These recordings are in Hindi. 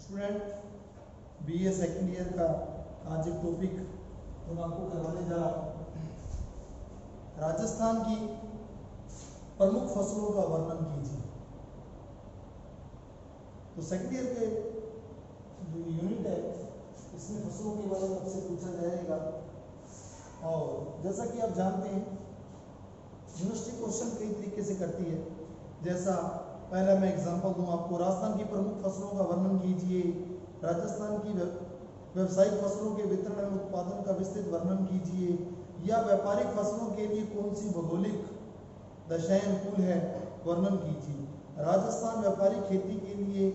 स्टूडेंट बीए सेकेंड ईयर का आज एक टॉपिक हम आपको करवाने जा रहा हूँ। राजस्थान की प्रमुख फसलों का वर्णन कीजिए। तो सेकेंड ईयर के जो यूनिट है इसमें फसलों के बारे में आपसे पूछा जाएगा। और जैसा कि आप जानते हैं यूनिवर्सिटी क्वेश्चन कई तरीके से करती है। जैसा पहला मैं एग्जांपल दूं आपको, राजस्थान की प्रमुख फसलों का वर्णन कीजिए। राजस्थान की व्यावसायिक फसलों के वितरण एवं उत्पादन का विस्तृत वर्णन कीजिए। या व्यापारिक फसलों के लिए कौन सी भौगोलिक दशाएं अनुकूल है, वर्णन कीजिए। राजस्थान व्यापारिक खेती के लिए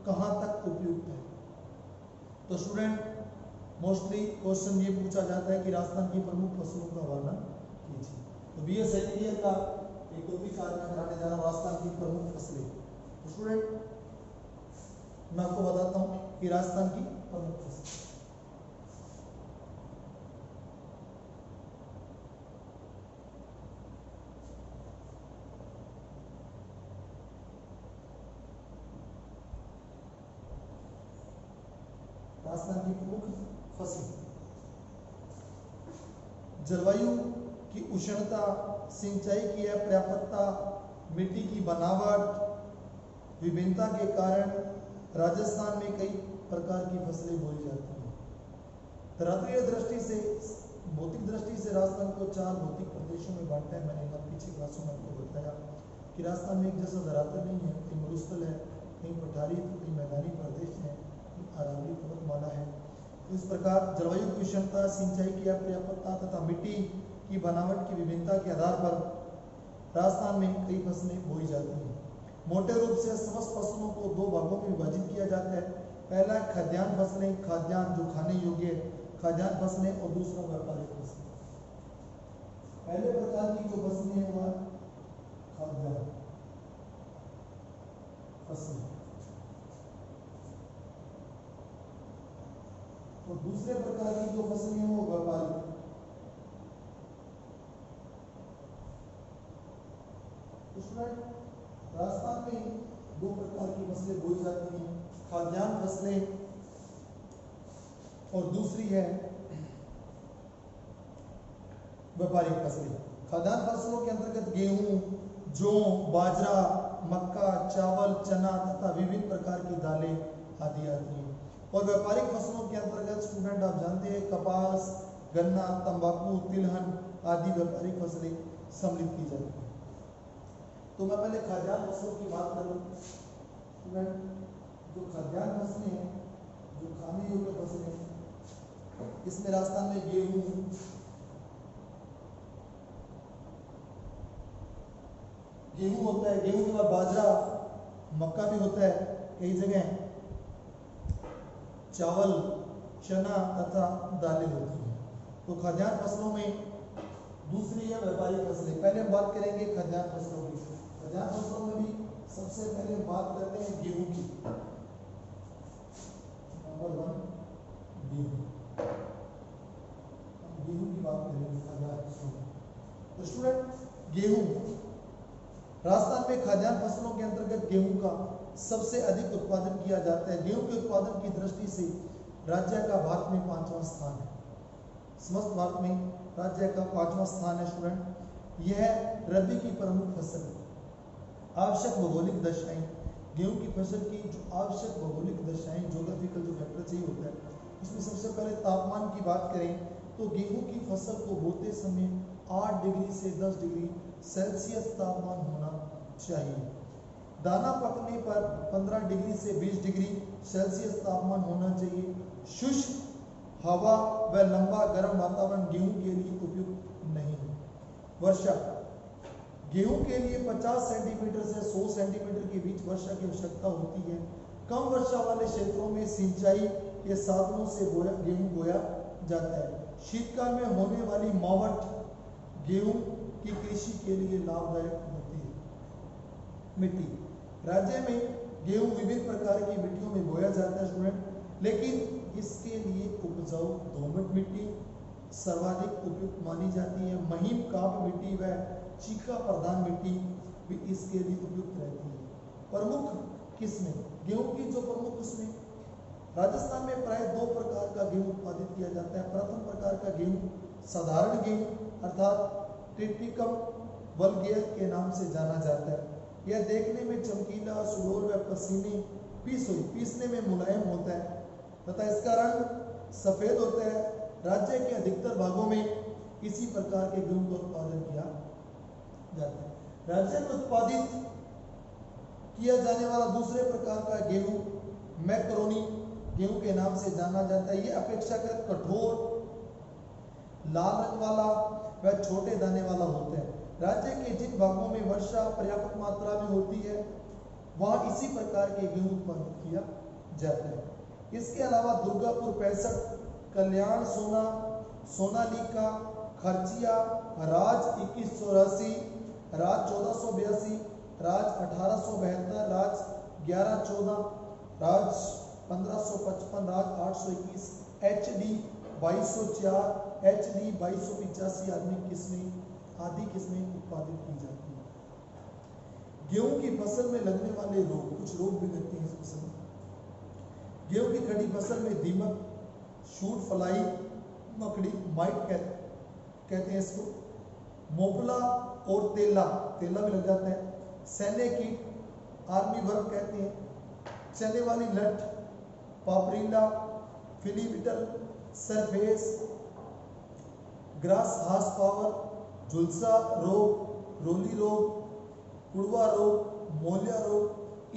कहाँ तक उपयुक्त है। तो स्टूडेंट मोस्टली क्वेश्चन ये पूछा जाता है कि राजस्थान की प्रमुख फसलों का वर्णन कीजिए। तो बीए सेकेंड ईयर का एक टॉपिक आज मैं कराने जा रहा हूँ, राजस्थान की प्रमुख फसलें। तो स्टूडेंट मैं आपको बताता हूँ कि राजस्थान की प्रमुख फसलें। राजस्थान की प्रमुख फसलें। जलवायु की उष्णता, सिंचाई की अपर्याप्तता, मिट्टी की बनावट, विभिन्नता के कारण राजस्थान में कई प्रकार की फसलें बोई जाती हैं। धरातलीय दृष्टि से, भौतिक दृष्टि से राजस्थान को 4 भौतिक प्रदेशों में बांटा है। मैंने पीछे क्लासों में आपको बताया कि राजस्थान में एक जैसा धरातल नहीं है, कहीं मरुस्थल है, कहीं पठारी, तो कहीं मैदानी प्रदेश है, कहीं अरावली पर्वतमाला है। इस प्रकार जलवायु की उष्णता, सिंचाई की अपर्याप्तता तथा मिट्टी की बनावट की विभिन्नता के आधार पर राजस्थान में कई फसलें बोई जाती हैं। मोटे रूप से समस्त फसलों को 2 भागों में विभाजित किया जाता है। पहला खाद्यान्न फसलें, खाद्यान्न जो खाने योग्य खाद्यान्न फसलें, और दूसरा व्यापारिक फसलें। पहले प्रकार की जो फसलें हैं वह खाद्यान्न फसलें, और दूसरे प्रकार की जो फसलें हैं वो व्यापारिक। राजस्थान में 2 प्रकार की फसलें बोई जाती हैं, खाद्यान्न फसलें और दूसरी है व्यापारिक फसलें। खाद्यान्न फसलों के अंतर्गत गेहूं, जौ, बाजरा, मक्का, चावल, चना तथा विभिन्न प्रकार की दालें आदि आती हैं। और व्यापारिक फसलों के अंतर्गत स्टूडेंट आप जानते हैं कपास, गन्ना, तंबाकू, तिलहन आदि व्यापारिक फसलें सम्मिलित की जाती हैं। तो मैं पहले खाद्यान्न फसलों की बात करूं। जो खाद्यान्न फसलें हैं, जो खाने योग्य फसलें, इसमें राजस्थान में गेहूं, होता है, गेहूं के बाद बाजरा, मक्का भी होता है कई जगह, चावल, चना तथा दालें होती हैं। तो खाद्यान्न फसलों में दूसरी है व्यापारिक फसलें। पहले हम बात करेंगे खाद्यान्न फसलों की। खाद्यान्न फसलों में भी सबसे पहले बात करते हैं गेहूं की। नंबर 1 गेहूं। गेहूं की बात करेंगे खाद्यान्न फसलों में। तो स्टूडेंट गेहूं, राजस्थान में खाद्यान्न फसलों के अंतर्गत गेहूं का सबसे अधिक उत्पादन किया जाता है। गेहूं के उत्पादन की दृष्टि से राज्य का भारत में 5वां स्थान है। समस्त भारत में राज्य का 5वां स्थान है। स्टूडेंट यह रबी की प्रमुख फसल है। आवश्यक भौगोलिक दशाएं, गेहूं की फसल की जो आवश्यक भौगोलिक दशाएं, ज्योग्राफिकल जो फैक्टर चाहिए होता है, उसमें सबसे पहले तापमान की बात करें तो गेहूं की फसल को बोते समय 8 डिग्री से 10 डिग्री सेल्सियस तापमान होना चाहिए। दाना पकने पर 15 डिग्री से 20 डिग्री सेल्सियस तापमान होना चाहिए। शुष्क हवा व लंबा गर्म वातावरण गेहूं के लिए उपयुक्त नहीं है। वर्षा, गेहूं के लिए 50 सेंटीमीटर से 100 सेंटीमीटर के बीच वर्षा की आवश्यकता होती है। कम वर्षा वाले क्षेत्रों में सिंचाई के साधनों से गेहूं बोया जाता है। शीतकाल में होने वाली मावठ गेहूं की कृषि के लिए लाभदायक होती है। मिट्टी, राज्य में गेहूं विभिन्न प्रकार की मिट्टियों में बोया जाता है स्टूडेंट, लेकिन इसके लिए उपजाऊ दोमट मिट्टी सर्वाधिक उपयुक्त मानी जाती है। महीन काप मिट्टी व चीका प्रधान मिट्टी भी इसके लिए उपयुक्त रहती है। प्रमुख किस्में, गेहूं की जो प्रमुख किस्में राजस्थान में प्राय दो प्रकार का गेहूं उत्पादित किया जाता है। प्रथम प्रकार का गेहूं साधारण गेहूं अर्थात ट्रिटिकम वल्गेयर के नाम से जाना जाता है। यह देखने में चमकीला, सुडौल व पीसने में मुलायम होता है तथा इसका रंग सफेद होता है। राज्य के अधिकतर भागों में इसी प्रकार के गेहूं का उत्पादन किया जाता है। राज्य में उत्पादित किया जाने वाला दूसरे प्रकार का गेहूं मैक्रोनी गेहूं के नाम से जाना जाता है। यह अपेक्षाकृत कठोर, लाल रंग वाला व छोटे दाने वाला होता है। राज्य के जिन भागों में वर्षा पर्याप्त मात्रा में होती है वहां इसी प्रकार के गेहूं उत्पादित किया जाता है। इसके अलावा दुर्गापुर 65, कल्याण सोना, सोनालिका, खर्चिया, राज 2184, राज 1482, राज 1872, राज 1114, राज 1555, राज 821, HD 2204, HD 2285 आदि किस्में उत्पादित की जाती है। गेहूं की फसल में लगने वाले रोग, कुछ रोग भी लगते हैं इस फसल में। गेहूं की खड़ी फसल में दीमक, शूट फ्लाई, मकड़ी, माइट कहते हैं इसको, मोपला और तेला भी लग जाता है। सैन्य कीट, आर्मी वर्म कहते हैं, चने वाली लट, पापरीला, फिलीबिटल, सरफेस, ग्रास हास पावर, झुलसा रोग, रोली रोग, कुड़वा रोग, मोलिया रोग,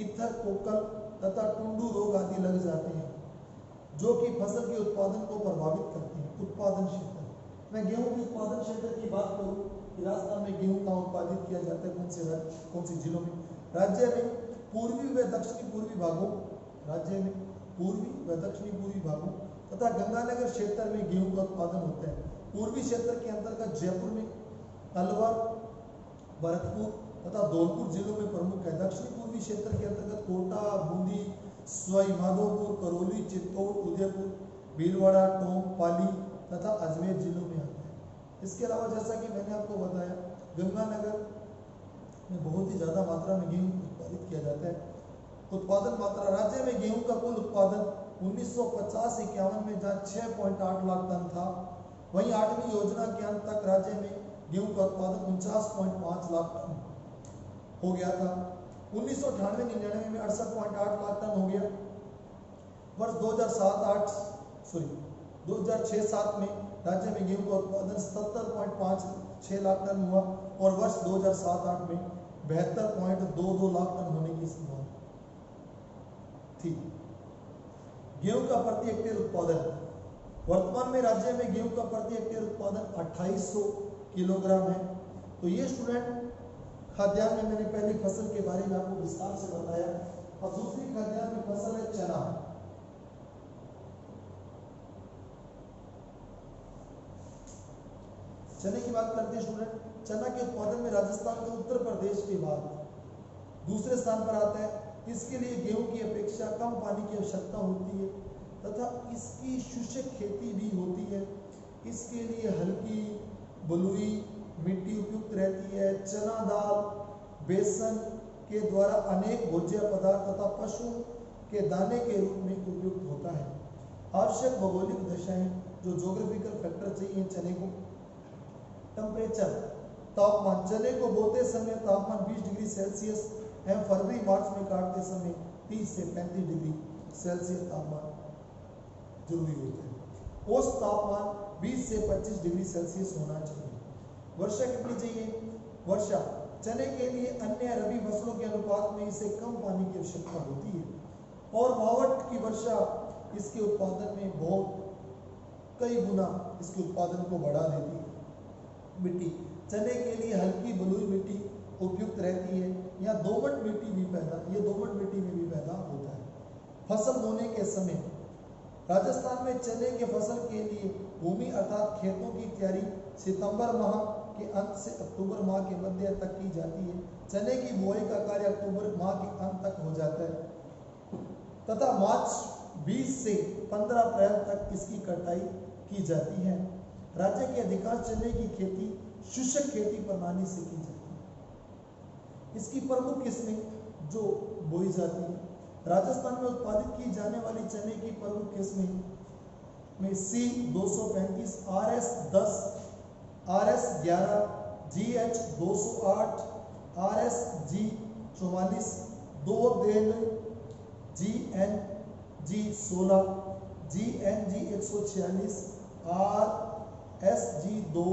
इथर कोकल तथा टुंडू रोग आदि लग जाते हैं जो कि फसल के उत्पादन को प्रभावित करते हैं। उत्पादन क्षेत्र, मैं गेहूं के उत्पादन क्षेत्र की बात करूं कि राजस्थान में गेहूं का उत्पादित किया जाता है कौन से जिलों में। राज्य में पूर्वी व दक्षिणी पूर्वी भागों तथा गंगानगर क्षेत्र में गेहूं का उत्पादन होता है। पूर्वी क्षेत्र के अंतर्गत जयपुर में अलवर, भरतपुर तथा धौलपुर जिलों में प्रमुख है। दक्षिणी पूर्वी क्षेत्र के अंतर्गत कोटा, बूंदी, सवाई माधोपुर, करौली, चित्तौड़, उदयपुर, भीलवाड़ा, टोंक, पाली तथा अजमेर जिलों में आता है। इसके अलावा जैसा कि मैंने आपको बताया, गंगानगर में बहुत ही ज्यादा मात्रा में गेहूं उत्पादित किया जाता है। उत्पादन मात्रा, राज्य में गेहूं का कुल उत्पादन 1950-51 में जहाँ 6.8 लाख टन था, वहीं 8वीं योजना के अंत तक राज्य में गेहूं का उत्पादन 49.5 लाख टन हो गया था। 1998-99 में 68.8 लाख टन हो गया। वर्ष 2006-7 में राज्य में गेहूं का उत्पादन 77.56 लाख टन हुआ और वर्ष 2007-8 में 72.22 लाख टन होने की संभावना थी। गेहूं का प्रति हेक्टेयर उत्पादन, वर्तमान में राज्य में गेहूं का प्रति हेक्टेयर उत्पादन 2800 किलोग्राम है। तो ये स्टूडेंट खाद्यान्न में मैंने पहली फसल के बारे में आपको विस्तार से बताया। और दूसरी खाद्यान्न में फसल है चना। चने की बात करते हैं स्टूडेंट। चना के उत्पादन में राजस्थान का उत्तर प्रदेश के बाद दूसरे स्थान पर आता है। इसके लिए गेहूं की अपेक्षा कम पानी की आवश्यकता होती है तथा इसकी शुष्क खेती भी होती है। इसके लिए हल्की बलुई मिट्टी उपयुक्त रहती है। चना दाल बेसन के द्वारा अनेक भोज्य पदार्थ तथा पशु के दाने के रूप में उपयुक्त होता है। आवश्यक भौगोलिक दशाएं, जो ज्योग्राफिकल फैक्टर चाहिए चने को। टेम्परेचर, तापमान, चने को बोते समय तापमान 20 डिग्री सेल्सियस एवं फरवरी मार्च में काटते समय 30 से 35 डिग्री सेल्सियस तापमान जरूरी होता है। औसत तापमान 20 से 25 डिग्री सेल्सियस होना चाहिए। वर्षा कितनी चाहिए? वर्षा चने के लिए अन्य रबी फसलों के अनुपात में इसे कम पानी की आवश्यकता होती है और मावट की वर्षा इसके उत्पादन में बहुत कई गुना इसके उत्पादन को बढ़ा देती है। मिट्टी, चने के लिए हल्की बलुई मिट्टी उपयुक्त रहती है या दोमट मिट्टी में भी पैदा होता है। फसल बोने के समय राजस्थान में चने के फसल के लिए भूमि अर्थात खेतों की तैयारी सितंबर माह के अंत से अक्टूबर माह के मध्य तक की जाती है। चने की बुआई का कार्य अक्टूबर माह के अंत तक हो जाता है तथा मार्च 20 से 15 अप्रैल तक इसकी कटाई की जाती है। राज्य के अधिकांश चने की खेती शुष्क खेती प्रणाली से की जाती है। इसकी प्रमुख किस्में जो बोई जाती है राजस्थान में उत्पादित की जाने वाली चने की प्रमुख किस्में में सी 235, RS 10, RS 11, GH 208, RS G 44, 2 grade GNG 16, GNG 146, RSG 2,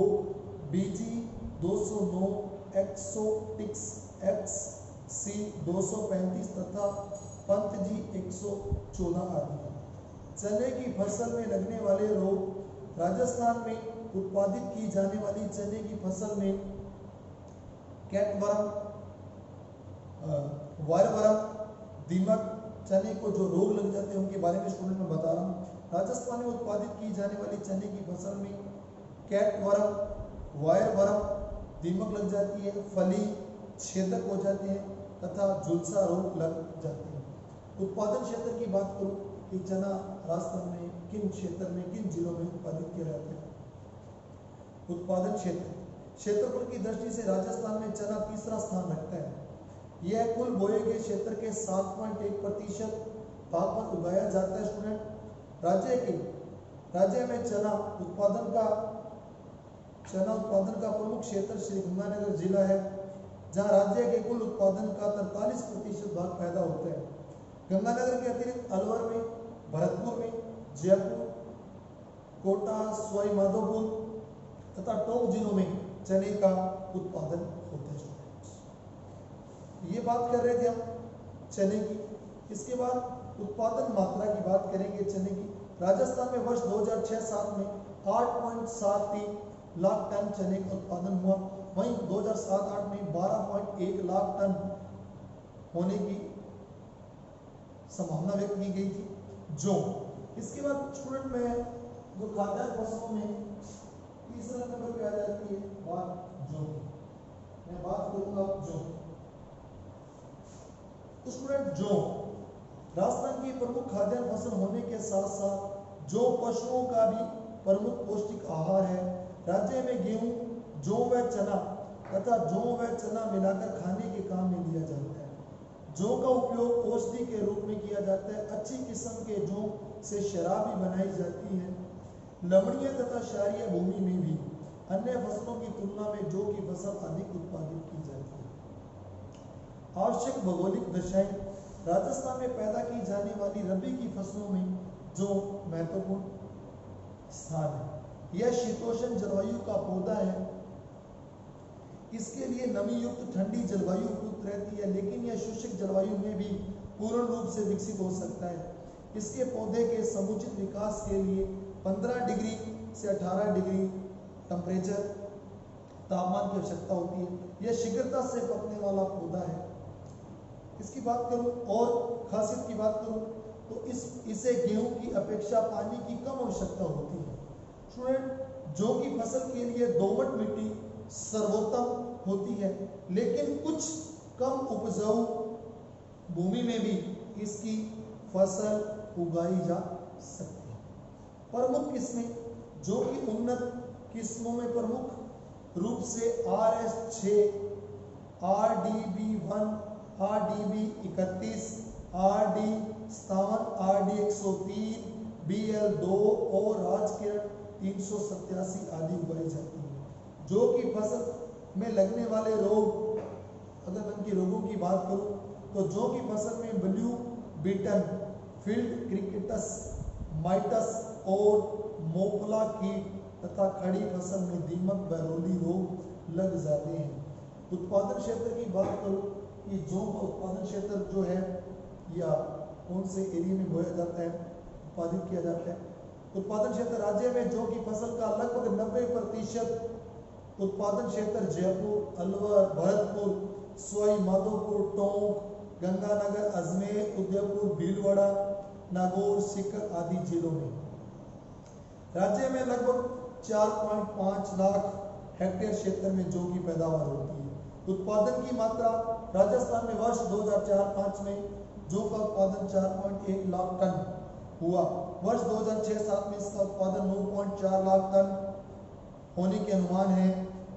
BG 209, exotics XC 235 तथा पंत जी 114 आदि। चने की फसल में लगने वाले रोग। राजस्थान में उत्पादित की जाने वाली चने की फसल में कैटवर्म, वायरवर्म, दीमक, चने को जो रोग लग जाते हैं उनके बारे में स्टूडेंट में बता रहा हूँ। राजस्थान में उत्पादित की जाने वाली चने की फसल में कैटवर्म, वायरवर्म, दीमक लग जाती है, फली छेदक हो जाते हैं तथा झुलसा रोग लग जाते हैं। उत्पादन क्षेत्र की बात करूं कि चना राजस्थान में किन क्षेत्र में, किन जिलों में उत्पादित किया जाता है। उत्पादन क्षेत्रफल की दृष्टि से राजस्थान में चना तीसरा स्थान रखता है। यह कुल बोए गए क्षेत्र के 7.1% भाग पर उगाया जाता है। स्टूडेंट राज्य में चना उत्पादन का प्रमुख क्षेत्र श्री गंगानगर जिला है, जहां राज्य के कुल उत्पादन का 43% भाग पैदा होता है। गंगानगर के अतिरिक्त अलवर में, भरतपुर में, जयपुर, कोटा, सवाई माधोपुर तथा टोंक जिलों में चने का उत्पादन होता है। ये बात कर रहे थे हम चने की। इसके बाद उत्पादन मात्रा की बात करेंगे चने की। राजस्थान में वर्ष 2006-07 में 8.73 लाख टन चने का उत्पादन हुआ। वहीं 2007-08 में 12.1 लाख टन होने की संभावना व्यक्त की गई थी। जो इसके बाद स्टूडेंट में जो खाद्यान्न फसलों में तीसरा नंबर पे आ जाती है बात जो, मैं बात करूंगा जो। तो स्टूडेंट जो राजस्थान की प्रमुख खाद्यान्न फसल होने के साथ साथ जो पशुओं का भी प्रमुख पौष्टिक आहार है। राज्य में गेहूं, जौ व चना तथा जौ व चना मिलाकर खाने के काम में लिया जाता है। जौ का उपयोग औषधि के रूप में किया जाता है। अच्छी किस्म के जौ से शराब भी बनाई जाती है। लवणीय तथा क्षारीय भूमि में भी अन्य फसलों की तुलना में जौ की फसल अधिक उत्पादित की जाती है। आवश्यक भौगोलिक दशाएं। राजस्थान में पैदा की जाने वाली रबी की फसलों में जौ महत्वपूर्ण स्थान है। यह शीतोष्ण जलवायु का पौधा है। इसके लिए नमी युक्त ठंडी जलवायु उपयुक्त रहती है, लेकिन यह शुष्क जलवायु में भी पूर्ण रूप से विकसित हो सकता है। इसके पौधे के समुचित विकास के लिए 15 डिग्री से 18 डिग्री टेम्परेचर तापमान की आवश्यकता होती है। यह शीघ्रता से पकने वाला पौधा है। इसकी बात करूं और खासियत की बात करूं तो इसे गेहूं की अपेक्षा पानी की कम आवश्यकता होती है। स्टूडेंट जौ की फसल के लिए दोमट मिट्टी सर्वोत्तम होती है, लेकिन कुछ कम उपजाऊ भूमि में भी इसकी फसल उगाई जा सकती है। प्रमुख किस्में जौ की उन्नत किस्मों में प्रमुख रूप से RS6, RDB1, RDB31, RD57, RD103, BL2 और राजकिरण 387 आदि उगाई जाती है। जौ की फसल में लगने वाले रोग, अगर मैं उनकी रोगों की बात करूं तो जौ की फसल में blue beaten, field crickets, mites और मोफला कीट तथा खड़ी फसल में दीमक, बरोली रोग लग जाते हैं। उत्पादन क्षेत्र की बात करूं कि जौ का उत्पादन क्षेत्र जो है या कौन से एरिया में बोया जाता है, उत्पादित किया जाता है। उत्पादन क्षेत्र राज्य में जौ की फसल का लगभग 90% उत्पादन क्षेत्र जयपुर, अलवर, भरतपुर, सवाई माधोपुर, टोंक, गंगानगर, अजमेर, उदयपुर, भीलवाड़ा, नागौर, सीकर आदि जिलों में। राज्य में लगभग 4.5 लाख हेक्टेयर क्षेत्र में जौ की पैदावार होती है। उत्पादन की मात्रा राजस्थान में वर्ष 2004-05 में जौ का उत्पादन 4.1 लाख टन हुआ। वर्ष 2006-07 में इसका उत्पादन 9.4 लाख टन होने के अनुमान है।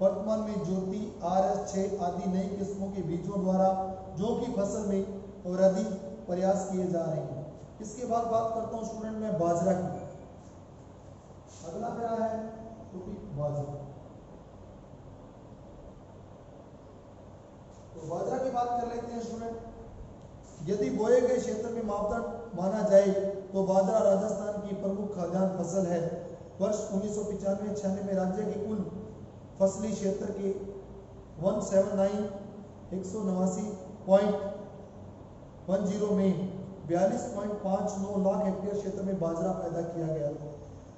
वर्तमान में ज्योति, RS6 आदि नई किस्मों के बीजों द्वारा जौ की फसल में वृद्धि प्रयास किए जा रहे हैं। इसके बाद बात करता हूँ स्टूडेंट मैं बाजरा की। अगला मेरा है टॉपिक बाजरा। तो बाजरा की बात कर लेते हैं स्टूडेंट। यदि बोए गए क्षेत्र में मापदंड माना जाए तो बाजरा राजस्थान की प्रमुख खाद्यान्न फसल है। वर्ष 1995-96 में राज्य के कुल फसली क्षेत्र के 189.10 में 42.59 लाख हेक्टेयर क्षेत्र में बाजरा पैदा किया गया था,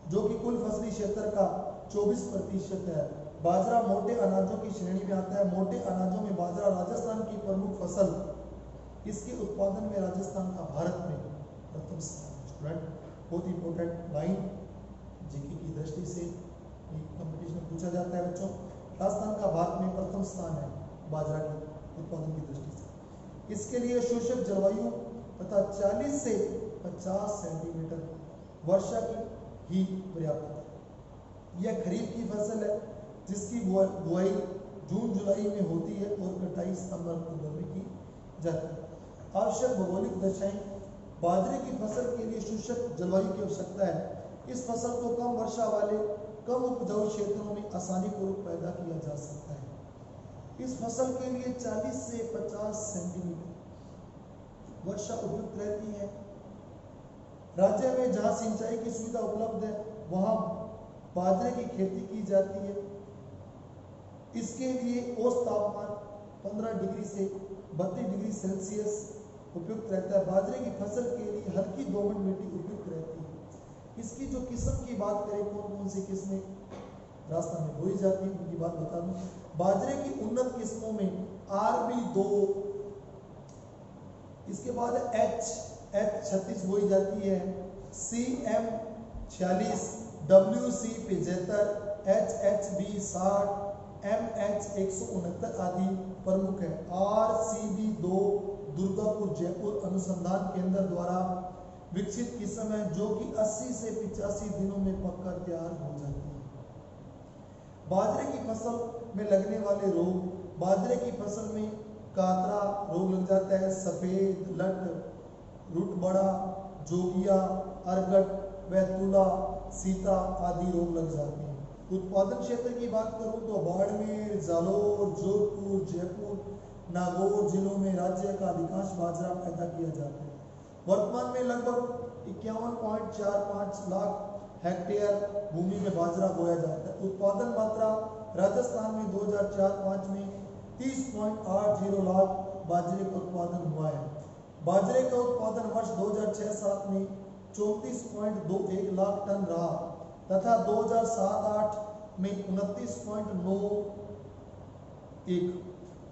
जो कि कुल फसली क्षेत्र का 24% है। बाजरा मोटे अनाजों की श्रेणी में आता है। मोटे अनाजों में बाजरा राजस्थान की प्रमुख फसल। इसके उत्पादन में राजस्थान का भारत में प्रथम स्थान। स्टूडेंट बहुत इंपॉर्टेंट लाइन जीके की दृष्टि से कंपटीशन में पूछा जाता है बच्चों। राजस्थान का भारत में प्रथम स्थान है बाजरा के उत्पादन की दृष्टि से। इसके लिए शुष्क जलवायु तथा 40 से 50 सेंटीमीटर वर्षा की ही पर्याप्त है। यह खरीफ की फसल है जिसकी बुआई जून जुलाई में होती है और कटाई सितंबर अक्टूबर में की जाती है। आवश्यक भौगोलिक दशाएं। बाजरे की फसल के लिए शुष्क जलवायु की आवश्यकता है। इस फसल को कम वर्षा वाले कम उपजाऊ क्षेत्रों में आसानी पूर्वक पैदा किया जा सकता है। इस फसल के लिए 40 से 50 सेंटीमीटर वर्षा उपयुक्त रहती है। राज्य में जहां सिंचाई की सुविधा उपलब्ध है वहां बाजरे की खेती की जाती है। इसके लिए औसत तापमान 15 डिग्री से 32 डिग्री सेल्सियस उपयुक्त रहता है। बाजरे की फसल के लिए हल्की दोमट मिट्टी उपयुक्त रहती है। इसकी जो किस्म की बात करें कौन कौन सी किस्में राजस्थान में बोई जाती है उनकी बात बता दूं। बाजरे की उन्नत किस्मों में RB2, इसके बाद H36 बोई जाती है, CM46, WC75, HHB60, MH169 आदि प्रमुख है। RCB2 दुर्गापुर जयपुर अनुसंधान केंद्र द्वारा विकसित किस्म है जो कि 80 से 85 दिनों में पककर तैयार हो जाती है। बाजरे की फसल में लगने वाले रोग। बाजरे की फसल में कातरा रोग लग जाता है, सफेद लट, रूट बड़ा, जोगिया, अरगट, वैतूला, सीता आदि रोग लग जाते हैं। उत्पादन क्षेत्र की बात करूं तो बाड़मेर, जालोर, जोधपुर, जयपुर, नागौर जिलों में राज्य का अधिकांश बाजरा पैदा किया जाता है। वर्तमान में लगभग 51.45 लाख हेक्टेयर भूमि में बाजरा बोया जाता है। उत्पादन मात्रा राजस्थान में 2004-05 में 30.80 लाख बाजरे का उत्पादन हुआ है। बाजरे का उत्पादन वर्ष 2006-07 में 34.21 लाख टन रहा तथा 2007-08 में 29.91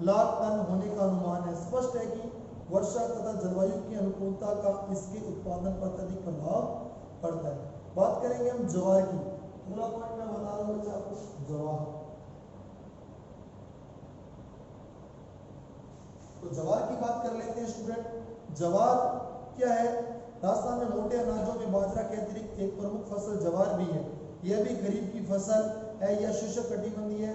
लाख टन होने का अनुमान है। स्पष्ट है कि वर्षा तथा जलवायु की अनुकूलता का इसके उत्पादन पर अत्यधिक प्रभाव पड़ता है। बात करेंगे हम ज्वार की। अगला पॉइंट मैं बता रहा हूं आपको ज्वार। तो ज्वार की बात कर लेते हैं स्टूडेंट। ज्वार क्या है? राजस्थान में मोटे अनाजों में बाजरा के अतिरिक्त एक प्रमुख फसल ज्वार भी है। यह भी खरीफ की फसल है। यह शुष्क कटिबंधीय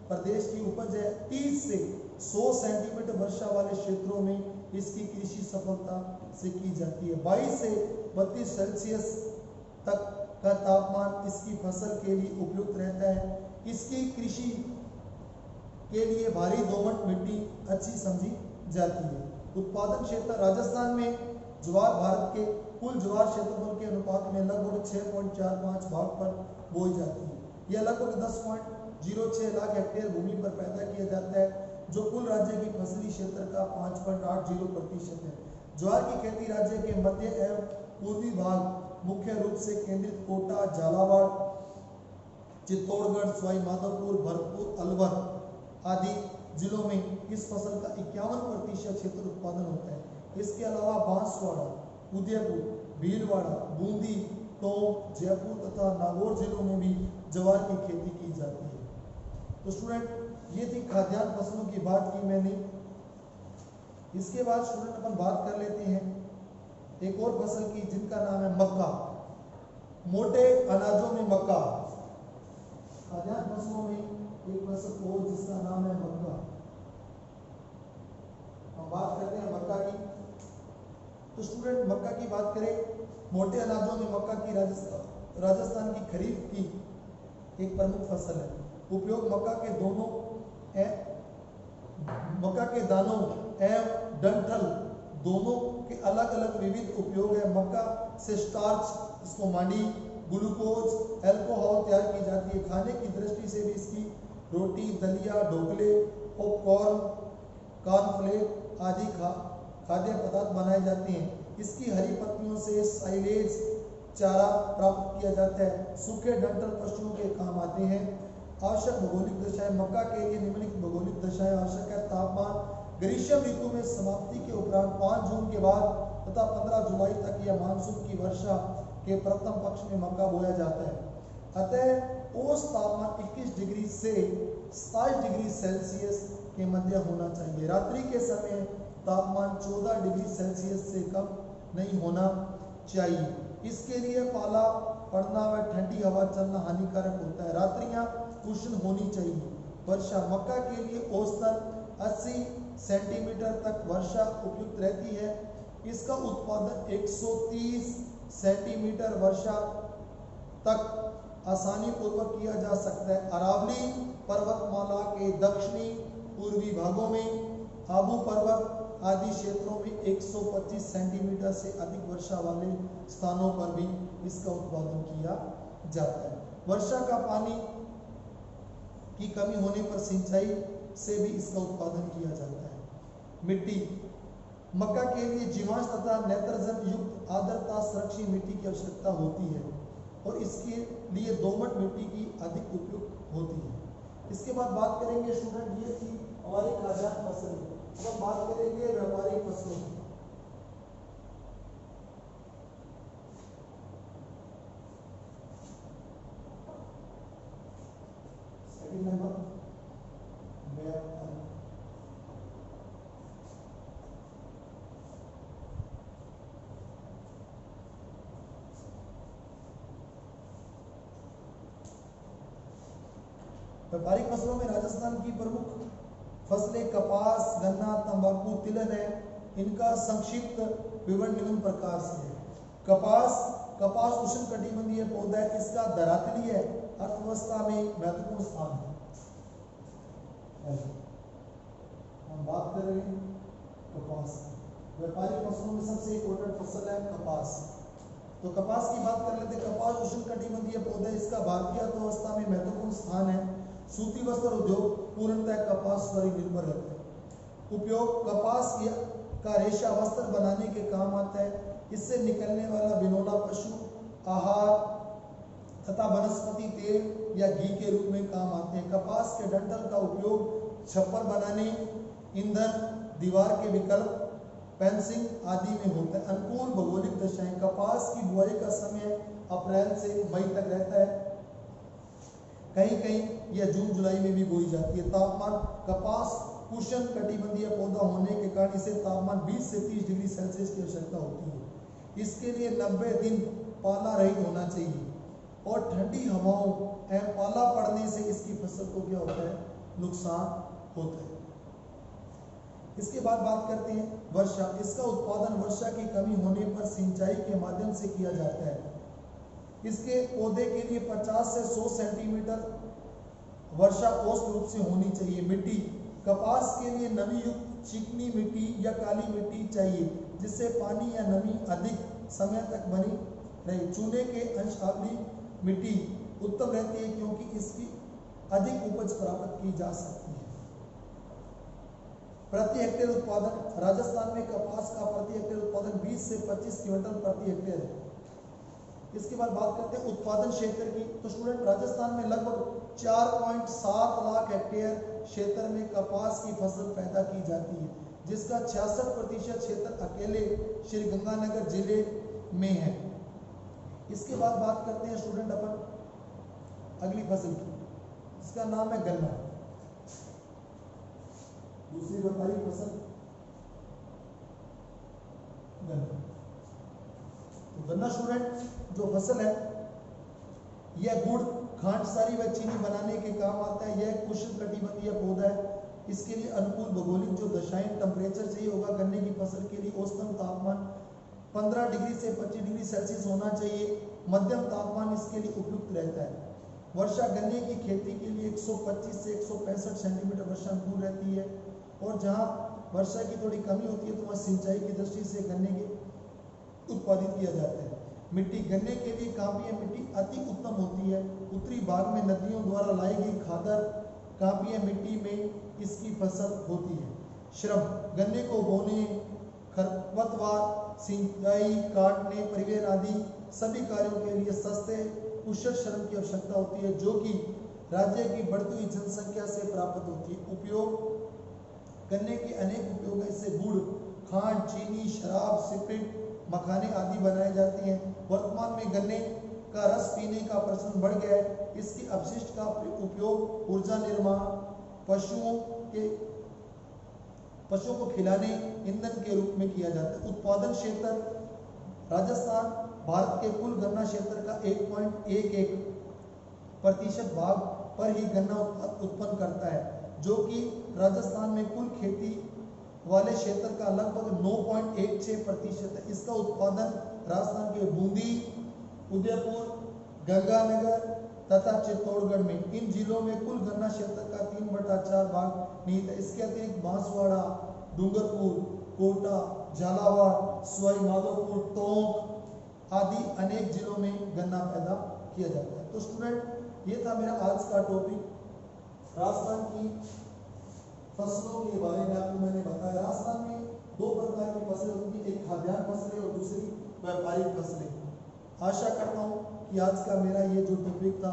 प्रदेश की उपज है। 30 से 100 सेंटीमीटर वर्षा वाले क्षेत्रों में इसकी कृषि सफलता से की जाती है। 22 से 32 सेल्सियस तक का तापमान इसकी फसल के लिए उपयुक्त रहता है। इसकी कृषि के लिए भारी दोमट मिट्टी अच्छी समझी जाती है। उत्पादन क्षेत्र राजस्थान में ज्वार भारत के कुल ज्वार क्षेत्रफल के अनुपात में लगभग 6.45 भाग पर बोई जाती है। यह लगभग 10.06 लाख हेक्टेयर भूमि पर पैदा किया जाता है जो कुल राज्य की फसली क्षेत्र का 5.80% है। ज्वार की खेती राज्य के मध्य एवं पूर्वी भाग मुख्य रूप से केंद्रित कोटा, झालावाड़, चित्तौड़गढ़, सवाई माधोपुर, भरतपुर, अलवर आदि जिलों में इस फसल का 51% क्षेत्र उत्पादन होता है। इसके अलावा बांसवाड़ा, उदयपुर, भीलवाड़ा, बूंदी, टोंक, जयपुर तथा नागौर जिलों में भी ज्वार की खेती की जाती है। तो स्टूडेंट ये थी खाद्यान्न फसलों की बात की मैंने। इसके बाद स्टूडेंट अपन बात कर लेते हैं एक और फसल की जिनका नाम है मक्का। मोटे अनाजों में मक्का। खाद्यान्न फसलों में एक फसल और जिसका नाम है मक्का। हम बात करते हैं मक्का की। तो स्टूडेंट मक्का की बात करें, मोटे अनाजों में मक्का की राजस्थान की खरीफ की एक प्रमुख फसल है। उपयोग मक्का के दानों एवं डंठल दोनों के अलग अलग विविध उपयोग है। मक्का से स्टार्च, इसको मांडी, ग्लूकोज, अल्कोहल तैयार की जाती है। खाने की दृष्टि से भी इसकी रोटी, दलिया, ढोकले, पॉपकॉर्न, कॉर्नफ्लेक आदि खाद्य पदार्थ बनाए जाते हैं। इसकी हरी पत्तियों से साइलेज चारा प्राप्त किया जाता है। सूखे डंठल पशुओं के काम आते हैं। आवश्यक भौगोलिक दशाएं, मक्का के लिए निम्नलिखित भौगोलिक दशाएं आवश्यक है। तापमान ग्रीष्म ऋतु में समाप्ति के उपरांत 5 जून के बाद तथा 15 जुलाई तक या मानसून की वर्षा के प्रथम पक्ष में मक्का बोया जाता है। अतः औसत तापमान 21 डिग्री से 27 डिग्री सेल्सियस के मध्य होना चाहिए। रात्रि के समय तापमान 14 डिग्री सेल्सियस से कम नहीं होना चाहिए। इसके लिए पाला पड़ना व ठंडी हवा चलना हानिकारक होता है। रात्रियां उष्ण होनी चाहिए। वर्षा, मक्का के लिए औसतन 80 सेंटीमीटर तक वर्षा उपयुक्त रहती है। इसका उत्पादन 130 सेंटीमीटर वर्षा तक आसानी पूर्वक किया जा सकता है। अरावली पर्वतमाला के दक्षिणी पूर्वी भागों में आबू पर्वत आदि क्षेत्रों में 125 सेंटीमीटर से अधिक वर्षा वाले स्थानों पर भी इसका उत्पादन किया जाता है। वर्षा का पानी की कमी होने पर सिंचाई से भी इसका उत्पादन किया जाता है। मिट्टी, मक्का के लिए जीवांश तथा नाइट्रोजन युक्त आर्द्रता संरक्षित मिट्टी की आवश्यकता होती है और इसके लिए दोमट मिट्टी की अधिक उपयुक्त होती है। इसके बाद बात करेंगे स्टूडेंट, ये थी हमारी खाद्यान्न फसलें। अब हम बात करेंगे व्यापारिक फसलों की। सेकंड नंबर व्यापारिक फसलों में राजस्थान की प्रमुख फसलें कपास, गन्ना, तंबाकू, तिलहन है। इनका संक्षिप्त विवरण निम्न प्रकार से है। कपास उष्णकटिबंधीय पौधा है। इसका धरातलीय अर्थव्यवस्था में महत्वपूर्ण स्थान है। हम बात कर रहे हैं कपास। व्यापारिक फसलों में सबसे इम्पोर्टेंट फसल है कपास। तो कपास की बात कर लेते हैं। कपास उष्णकटिबंधीय पौधा, इसका भारतीय अर्थव्यवस्था में महत्वपूर्ण स्थान है। सूती वस्त्र उद्योग पूर्णतः कपास पर ही निर्भर रहता है। उपयोग, कपास का रेशा वस्त्र बनाने के काम आता है। इससे निकलने वाला बिनौला पशु आहार तथा वनस्पति तेल या घी के रूप में काम आते हैं। कपास के डंठल का उपयोग छप्पर बनाने, ईंधन, दीवार के विकल्प, फेंसिंग आदि में होता है। अनुकूल भौगोलिक दशाएं, कपास की बुआई का समय अप्रैल से मई तक रहता है। कहीं कहीं यह जून जुलाई में भी बोई जाती है। तापमान, कपास उष्णकटिबंधीय पौधा होने के कारण इसे तापमान 20 से 30 डिग्री सेल्सियस की आवश्यकता होती है। इसके लिए 90 दिन पाला रहित होना चाहिए और ठंडी हवाओं एवं पाला पड़ने से इसकी फसल को क्या होता है, नुकसान होता है। इसके बाद बात करते हैं वर्षा। इसका उत्पादन वर्षा की कमी होने पर सिंचाई के माध्यम से किया जाता है। इसके पौधे के लिए 50 से 100 सेंटीमीटर वर्षा औसत रूप से होनी चाहिए। मिट्टी, कपास के लिए नमी युक्त चिकनी मिट्टी या काली मिट्टी चाहिए जिससे पानी या नमी अधिक समय तक बनी रहे। चूने के अंश वाली मिट्टी उत्तम रहती है क्योंकि इसकी अधिक उपज प्राप्त की जा सकती है। प्रति हेक्टेयर उत्पादन, राजस्थान में कपास का प्रति हेक्टेयर उत्पादन 20 से 25 क्विंटल प्रति हेक्टेयर है। इसके बाद बात करते हैं उत्पादन क्षेत्र की। तो स्टूडेंट, राजस्थान में लगभग 4.7 लाख हेक्टेयर क्षेत्र में कपास की फसल पैदा की जाती है, जिसका 66% क्षेत्र अकेले श्री गंगानगर जिले में है। इसके बाद बात करते हैं स्टूडेंट अपन अगली फसल की, जिसका नाम है गन्ना। दूसरी व्यापारिक फसल गन्ना। तो गन्ना स्टूडेंट जो फसल है, यह गुड़, खांडसारी व चीनी बनाने के काम आता है। यह उष्णकटिबंधीय पौधा है। इसके लिए अनुकूल भौगोलिक जो दशाएं, टेम्परेचर चाहिए होगा। गन्ने की फसल के लिए औसतन तापमान 15 डिग्री से 25 डिग्री सेल्सियस होना चाहिए। मध्यम तापमान इसके लिए उपयुक्त रहता है। वर्षा गन्ने की खेती के लिए 125 से 165 सेंटीमीटर वर्षा अनुकूल रहती है, और जहां वर्षा की थोड़ी कमी होती है तो वहाँ सिंचाई की दृष्टि से गन्ने के उत्पादित किया जाता है। मिट्टी गन्ने के लिए कांपीय मिट्टी अति उत्तम होती है। उत्तरी भाग में नदियों द्वारा लाई गई खादर कांपीय मिट्टी में इसकी फसल होती है। श्रम गन्ने को बोने, खरपतवार, सिंचाई, काटने, परिवहन आदि सभी कार्यों के लिए सस्ते कुशल श्रम की आवश्यकता होती है, जो कि राज्य की बढ़ती हुई जनसंख्या से प्राप्त होती है। उपयोग गन्ने के अनेक उपयोग हैं। इससे गुड़, खांड, चीनी, शराब, स्पिरिट, मखाने आदि बनाए जाते हैं। वर्तमान में गन्ने का रस पीने का प्रचलन बढ़ गया है। इसके अपशिष्ट का उपयोग ऊर्जा निर्माण, पशुओं को खिलाने, ईंधन के रूप में किया जाता है। उत्पादन क्षेत्र राजस्थान भारत के कुल गन्ना क्षेत्र का 1.11% भाग पर ही गन्ना उत्पन्न करता है, जो कि राजस्थान में कुल खेती वाले क्षेत्र का लगभग 9.16% है। इसका उत्पादन राजस्थान के बूंदी, उदयपुर, गंगानगर तथा चित्तौड़गढ़ में, इन जिलों में कुल गन्ना क्षेत्र का 3/4 भाग निहित है। इसके अतिरिक्त बांसवाड़ा, डूंगरपुर, कोटा, झालावाड़, सवाई माधोपुर, टोंक आदि अनेक जिलों में गन्ना पैदा किया जाता है। तो स्टूडेंट, ये था मेरा आज का टॉपिक राजस्थान की फसलों के बारे में। आपको मैंने बताया राजस्थान में 2 प्रकार की फसलें होती हैं, एक खाद्यान्न फसलें और दूसरी व्यापारिक फसलें। आशा करता हूँ कि आज का मेरा ये जो टॉपिक था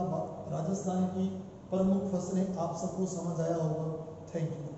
राजस्थान की प्रमुख फसलें आप सबको समझ आया होगा। Thank you.